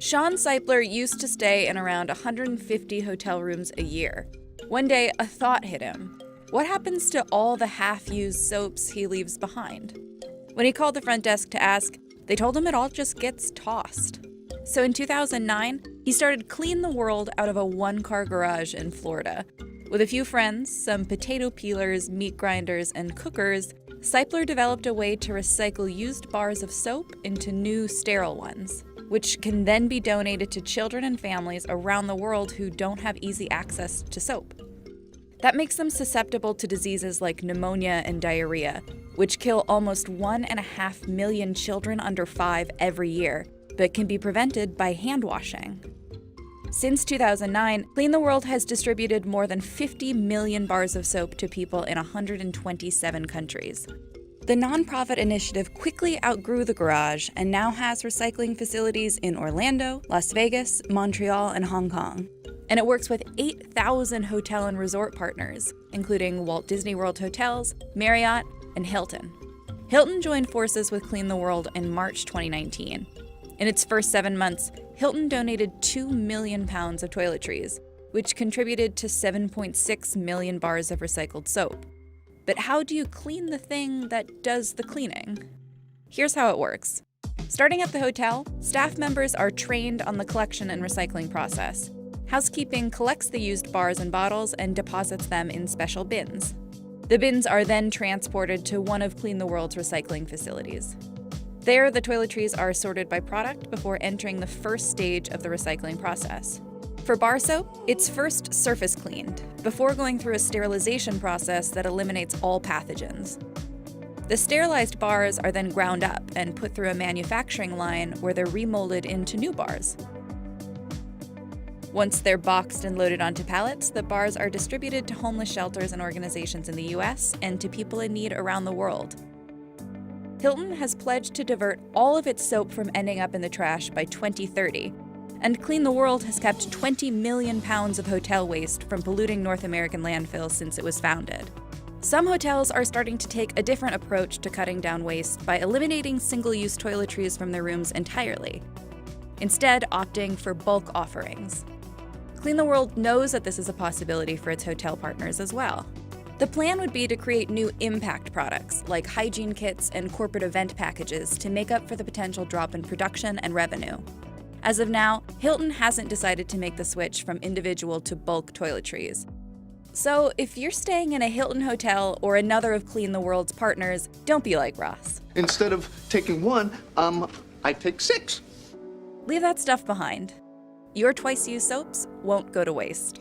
Sean Seipler used to stay in around 150 hotel rooms a year. One day, a thought hit him. What happens to all the half-used soaps he leaves behind? When he called the front desk to ask, they told him it all just gets tossed. So in 2009, he started Clean the World out of a one-car garage in Florida. With a few friends, some potato peelers, meat grinders, and cookers, Seipler developed a way to recycle used bars of soap into new sterile ones, which can then be donated to children and families around the world who don't have easy access to soap. That makes them susceptible to diseases like pneumonia and diarrhea, which kill almost 1.5 million children under 5 every year, but can be prevented by hand washing. Since 2009, Clean the World has distributed more than 50 million bars of soap to people in 127 countries. The nonprofit initiative quickly outgrew the garage and now has recycling facilities in Orlando, Las Vegas, Montreal, and Hong Kong. And it works with 8,000 hotel and resort partners, including Walt Disney World Hotels, Marriott, and Hilton. Hilton joined forces with Clean the World in March 2019. In its first 7 months, Hilton donated 2 million pounds of toiletries, which contributed to 7.6 million bars of recycled soap. But how do you clean the thing that does the cleaning? Here's how it works. Starting at the hotel, staff members are trained on the collection and recycling process. Housekeeping collects the used bars and bottles and deposits them in special bins. The bins are then transported to one of Clean the World's recycling facilities. There, the toiletries are sorted by product before entering the first stage of the recycling process. For bar soap, it's first surface cleaned, before going through a sterilization process that eliminates all pathogens. The sterilized bars are then ground up and put through a manufacturing line where they're remolded into new bars. Once they're boxed and loaded onto pallets, the bars are distributed to homeless shelters and organizations in the US and to people in need around the world. Hilton has pledged to divert all of its soap from ending up in the trash by 2030, and Clean the World has kept 20 million pounds of hotel waste from polluting North American landfills since it was founded. Some hotels are starting to take a different approach to cutting down waste by eliminating single-use toiletries from their rooms entirely, instead opting for bulk offerings. Clean the World knows that this is a possibility for its hotel partners as well. The plan would be to create new impact products, like hygiene kits and corporate event packages, to make up for the potential drop in production and revenue. As of now, Hilton hasn't decided to make the switch from individual to bulk toiletries. So if you're staying in a Hilton hotel or another of Clean the World's partners, don't be like Ross. Instead of taking one, I take 6. Leave that stuff behind. Your twice-used soaps won't go to waste.